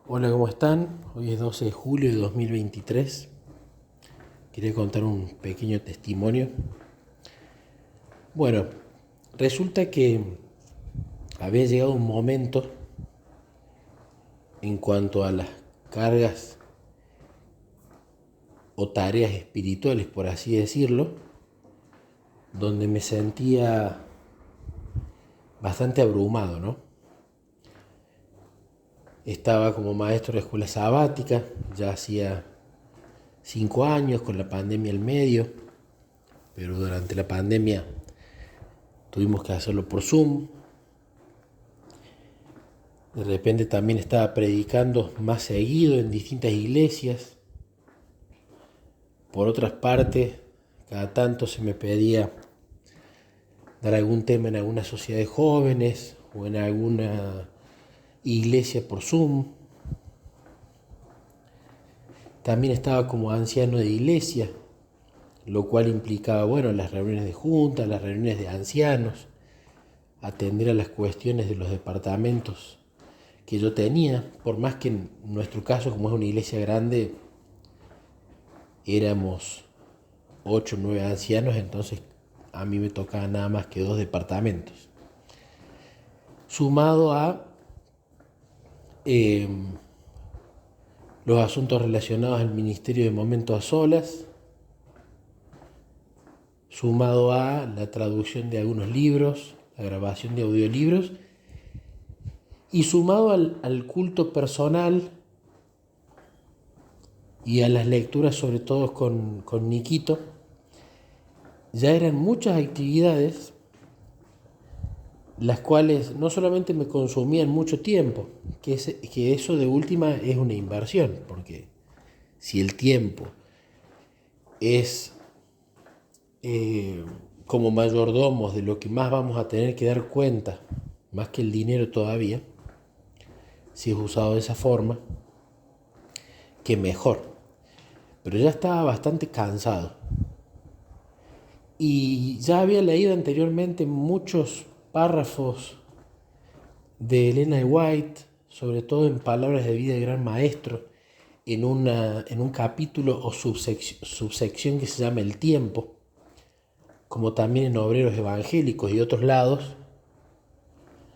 Hola, ¿cómo están? Hoy es 12 de julio de 2023. Quería contar un pequeño testimonio. Bueno, resulta que había llegado un momento en cuanto a las cargas o tareas espirituales, por así decirlo, donde me sentía bastante abrumado, ¿no? Estaba como maestro de escuela sabática, ya hacía 5 años con la pandemia al medio, pero durante la pandemia tuvimos que hacerlo por Zoom. De repente también estaba predicando más seguido en distintas iglesias. Por otras partes, cada tanto se me pedía dar algún tema en alguna sociedad de jóvenes o en alguna iglesia por Zoom. También estaba como anciano de iglesia, lo cual implicaba, bueno, las reuniones de junta, las reuniones de ancianos, atender a las cuestiones de los departamentos que yo tenía, por más que en nuestro caso, como es una iglesia grande, éramos 8 o 9 ancianos, entonces a mí me tocaba nada más que 2 departamentos. Sumado a eh, los asuntos relacionados al Ministerio de Momentos a Solas, sumado a la traducción de algunos libros, la grabación de audiolibros, y sumado al culto personal y a las lecturas, sobre todo con Niquito, ya eran muchas actividades las cuales no solamente me consumían mucho tiempo, que eso de última es una inversión, porque si el tiempo es como mayordomos de lo que más vamos a tener que dar cuenta, más que el dinero todavía, si es usado de esa forma, que mejor. Pero ya estaba bastante cansado. Y ya había leído anteriormente muchos párrafos de Elena de White, sobre todo en Palabras de Vida del Gran Maestro, en un capítulo o subsección que se llama El Tiempo, como también en Obreros Evangélicos y otros lados,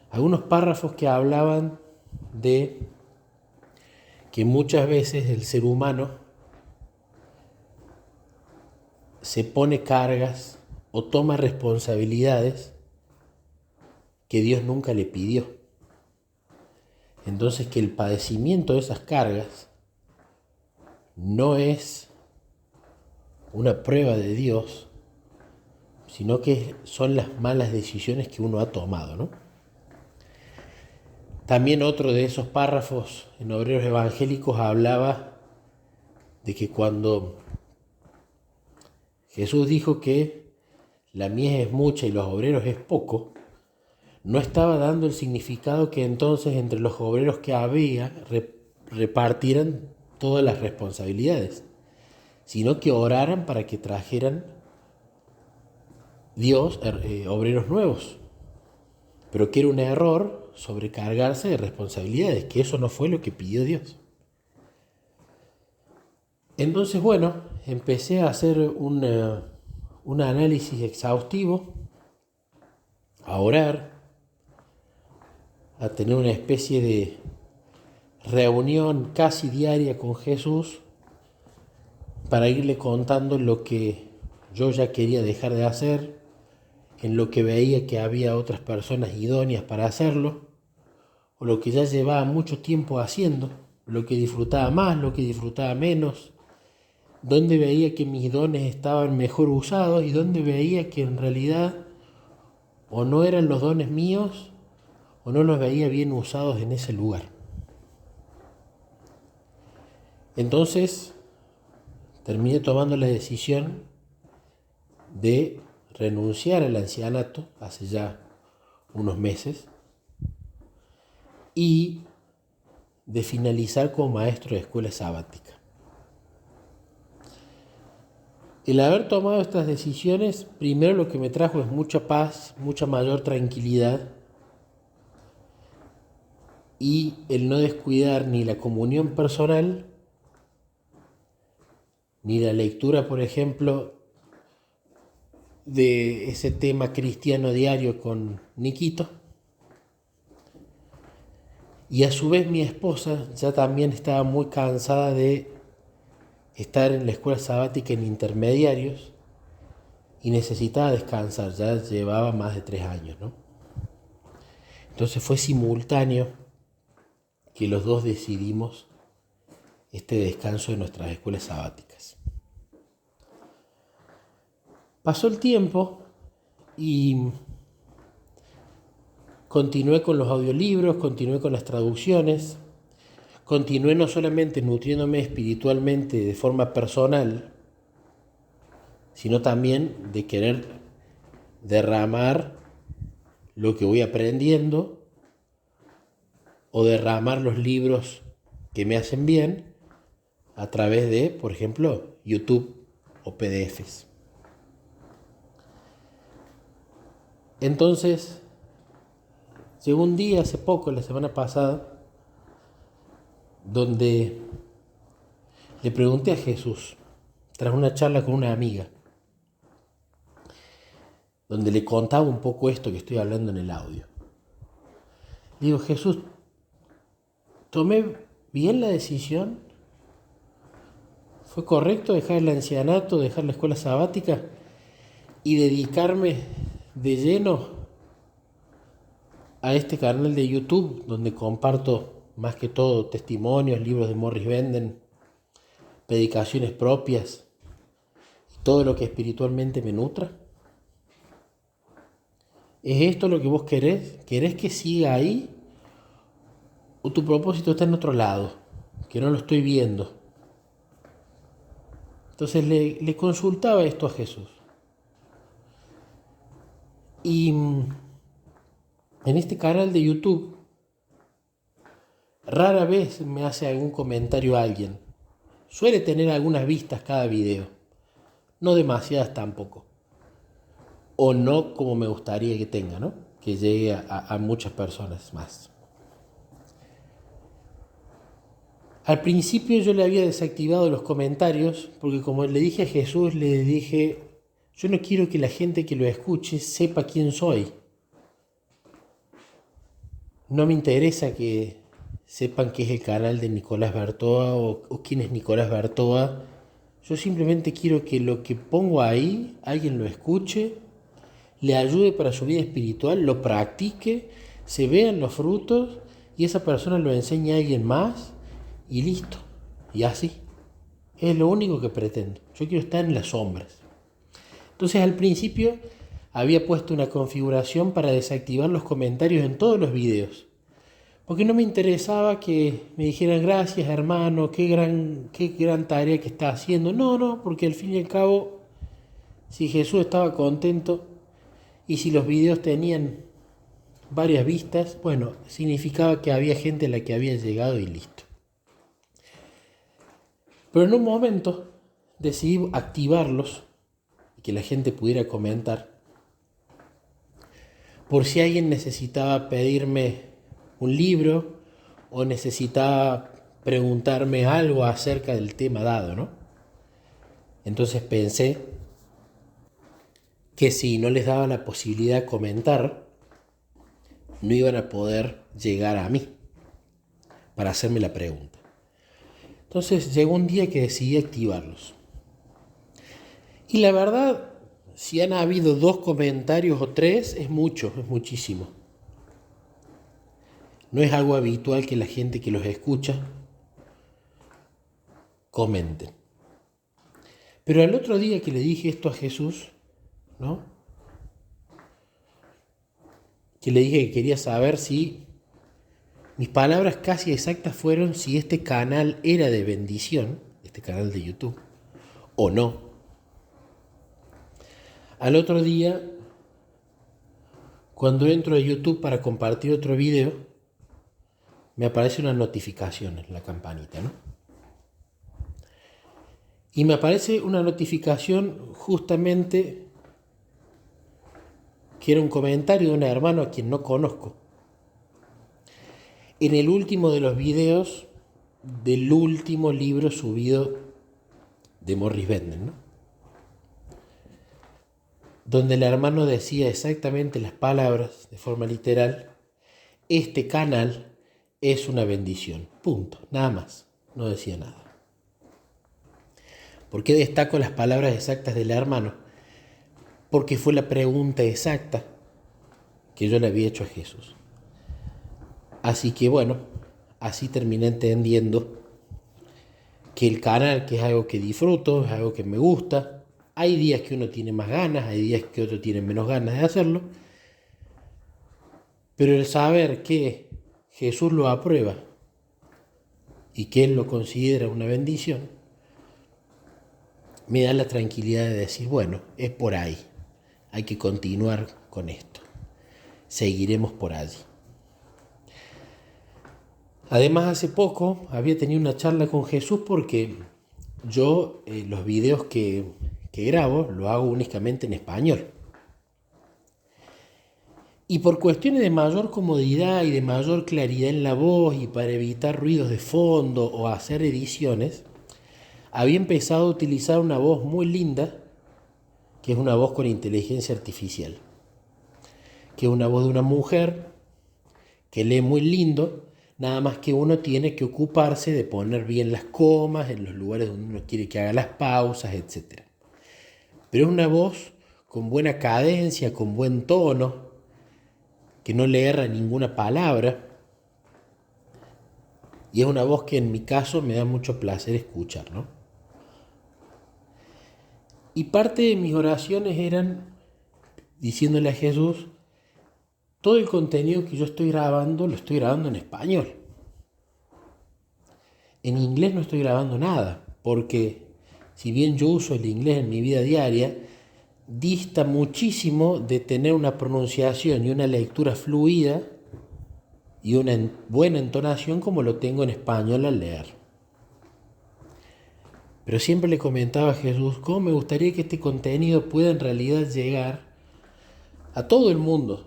algunos párrafos que hablaban de que muchas veces el ser humano se pone cargas o toma responsabilidades que Dios nunca le pidió. Entonces que el padecimiento de esas cargas no es una prueba de Dios, sino que son las malas decisiones que uno ha tomado, ¿no? También otro de esos párrafos en Obreros Evangélicos hablaba de que cuando Jesús dijo que la mies es mucha y los obreros es poco, no estaba dando el significado que entonces entre los obreros que había repartieran todas las responsabilidades, sino que oraran para que trajeran Dios obreros nuevos, pero que era un error sobrecargarse de responsabilidades, que eso no fue lo que pidió Dios. Entonces, bueno, empecé a hacer un análisis exhaustivo, a orar, a tener una especie de reunión casi diaria con Jesús para irle contando lo que yo ya quería dejar de hacer, en lo que veía que había otras personas idóneas para hacerlo, o lo que ya llevaba mucho tiempo haciendo, lo que disfrutaba más, lo que disfrutaba menos, donde veía que mis dones estaban mejor usados y donde veía que en realidad o no eran los dones míos o no los veía bien usados en ese lugar. Entonces terminé tomando la decisión de renunciar al ancianato hace ya unos meses y de finalizar como maestro de escuela sabática. El haber tomado estas decisiones, primero lo que me trajo es mucha paz, mucha mayor tranquilidad, y el no descuidar ni la comunión personal, ni la lectura, por ejemplo, de ese tema cristiano diario con Niquito. Y a su vez mi esposa ya también estaba muy cansada de estar en la escuela sabática en intermediarios y necesitaba descansar, ya llevaba más de 3 años, ¿no? Entonces fue simultáneo que los dos decidimos este descanso de nuestras escuelas sabáticas. Pasó el tiempo y continué con los audiolibros, continué con las traducciones, continué no solamente nutriéndome espiritualmente de forma personal, sino también de querer derramar lo que voy aprendiendo o derramar los libros que me hacen bien a través de, por ejemplo, YouTube o PDFs. Entonces, llegó un día hace poco, la semana pasada, donde le pregunté a Jesús, tras una charla con una amiga, donde le contaba un poco esto que estoy hablando en el audio. Digo, Jesús, ¿tomé bien la decisión? ¿Fue correcto dejar el ancianato, dejar la escuela sabática y dedicarme de lleno a este canal de YouTube donde comparto más que todo testimonios, libros de Morris Benden, predicaciones propias y todo lo que espiritualmente me nutra? ¿Es esto lo que vos querés? ¿Querés que siga ahí? ¿O tu propósito está en otro lado, que no lo estoy viendo? Entonces le consultaba esto a Jesús. Y en este canal de YouTube, rara vez me hace algún comentario alguien. Suele tener algunas vistas cada video, no demasiadas tampoco. O no como me gustaría que tenga, ¿no? Que llegue a muchas personas más. Al principio yo le había desactivado los comentarios porque, como le dije a Jesús, le dije, yo no quiero que la gente que lo escuche sepa quién soy. No me interesa que sepan qué es el canal de Nicolás Bertoa o quién es Nicolás Bertoa. Yo simplemente quiero que lo que pongo ahí, alguien lo escuche, le ayude para su vida espiritual, lo practique, se vean los frutos y esa persona lo enseñe a alguien más y listo. Y así. Es lo único que pretendo. Yo quiero estar en las sombras. Entonces al principio había puesto una configuración para desactivar los comentarios en todos los videos. Porque no me interesaba que me dijeran gracias hermano, qué gran tarea que está haciendo. No, porque al fin y al cabo, si Jesús estaba contento y si los videos tenían varias vistas, bueno, significaba que había gente a la que había llegado y listo. Pero en un momento decidí activarlos y que la gente pudiera comentar por si alguien necesitaba pedirme un libro o necesitaba preguntarme algo acerca del tema dado, ¿no? Entonces pensé que si no les daba la posibilidad de comentar, no iban a poder llegar a mí para hacerme la pregunta. Entonces llegó un día que decidí activarlos. Y la verdad, si han habido 2 comentarios o 3, es mucho, es muchísimo. No es algo habitual que la gente que los escucha comenten. Pero al otro día que le dije esto a Jesús, ¿no? Que le dije que quería saber si mis palabras casi exactas fueron si este canal era de bendición, este canal de YouTube, o no. Al otro día, cuando entro a YouTube para compartir otro video, me aparece una notificación en la campanita, ¿no? Y me aparece una notificación justamente que era un comentario de un hermano a quien no conozco. en el último de los videos del último libro subido de Morris Bender, ¿no? Donde el hermano decía exactamente las palabras de forma literal: este canal es una bendición, punto, nada más, no decía nada. ¿Por qué destaco las palabras exactas del hermano? Porque fue la pregunta exacta que yo le había hecho a Jesús. Así que bueno, así terminé entendiendo que el canal, que es algo que disfruto, es algo que me gusta, hay días que uno tiene más ganas, hay días que otro tiene menos ganas de hacerlo, pero el saber que Jesús lo aprueba y que Él lo considera una bendición, me da la tranquilidad de decir, bueno, es por ahí, hay que continuar con esto, seguiremos por allí. Además, hace poco había tenido una charla con Jesús porque yo los videos que grabo lo hago únicamente en español. Y por cuestiones de mayor comodidad y de mayor claridad en la voz y para evitar ruidos de fondo o hacer ediciones, había empezado a utilizar una voz muy linda, que es una voz con inteligencia artificial, que es una voz de una mujer que lee muy lindo. Nada más que uno tiene que ocuparse de poner bien las comas en los lugares donde uno quiere que haga las pausas, etc. Pero es una voz con buena cadencia, con buen tono, que no le erra ninguna palabra. Y es una voz que en mi caso me da mucho placer escuchar, ¿no? Y parte de mis oraciones eran diciéndole a Jesús: todo el contenido que yo estoy grabando, lo estoy grabando en español. En inglés no estoy grabando nada, porque si bien yo uso el inglés en mi vida diaria, dista muchísimo de tener una pronunciación y una lectura fluida y una buena entonación como lo tengo en español al leer. Pero siempre le comentaba a Jesús cómo me gustaría que este contenido pueda en realidad llegar a todo el mundo.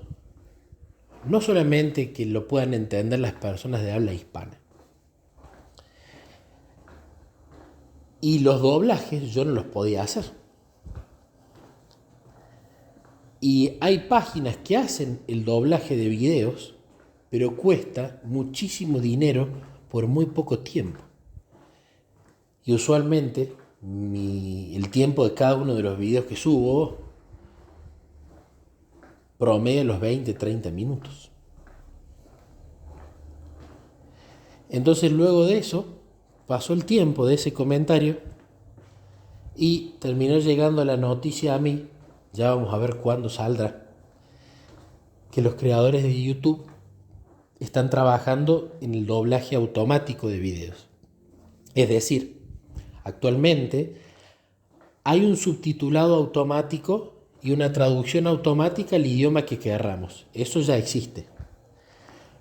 No solamente que lo puedan entender las personas de habla hispana. Y los doblajes yo no los podía hacer. Y hay páginas que hacen el doblaje de videos, pero cuesta muchísimo dinero por muy poco tiempo. Y usualmente el tiempo de cada uno de los videos que subo promedia los 20-30 minutos. Entonces luego de eso pasó el tiempo de ese comentario y terminó llegando la noticia a mí, ya vamos a ver cuándo saldrá, que los creadores de YouTube están trabajando en el doblaje automático de videos. Es decir, actualmente hay un subtitulado automático y una traducción automática al idioma que querramos. Eso ya existe.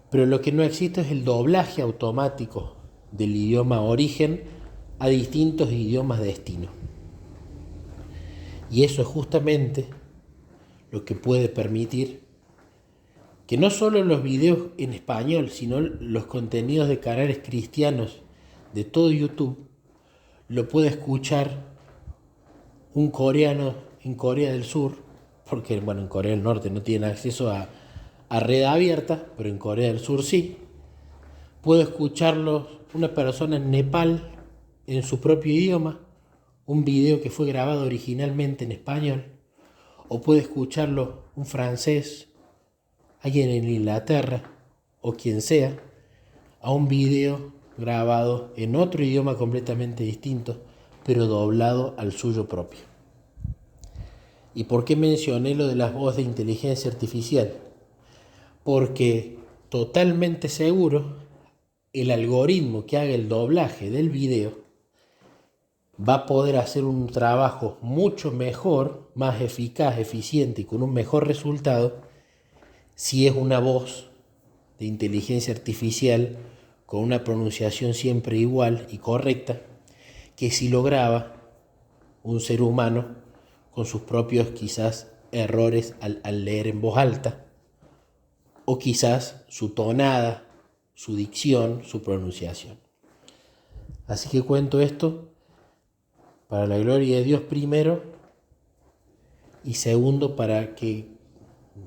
Pero lo que no existe es el doblaje automático del idioma origen a distintos idiomas destino. Y eso es justamente lo que puede permitir que no solo los videos en español, sino los contenidos de canales cristianos de todo YouTube lo pueda escuchar un coreano en Corea del Sur, porque bueno, en Corea del Norte no tienen acceso a red abierta, pero en Corea del Sur sí. Puedo escucharlo una persona en Nepal en su propio idioma, un video que fue grabado originalmente en español, o puede escucharlo un francés, alguien en Inglaterra o quien sea, a un video grabado en otro idioma completamente distinto, pero doblado al suyo propio. ¿Y por qué mencioné lo de las voces de inteligencia artificial? Porque totalmente seguro el algoritmo que haga el doblaje del video va a poder hacer un trabajo mucho mejor, más eficaz, eficiente y con un mejor resultado si es una voz de inteligencia artificial con una pronunciación siempre igual y correcta, que si lo graba un ser humano con sus propios quizás errores al leer en voz alta, o quizás su tonada, su dicción, su pronunciación. Así que cuento esto para la gloria de Dios primero y segundo para que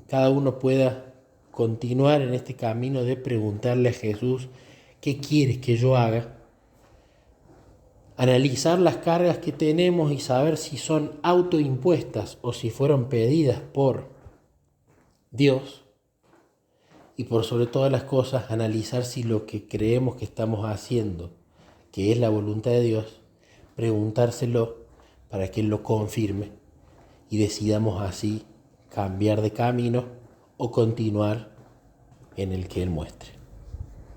cada uno pueda continuar en este camino de preguntarle a Jesús qué quieres que yo haga, analizar las cargas que tenemos y saber si son autoimpuestas o si fueron pedidas por Dios, y por sobre todas las cosas analizar si lo que creemos que estamos haciendo, que es la voluntad de Dios, preguntárselo para que Él lo confirme y decidamos así cambiar de camino o continuar en el que Él muestre.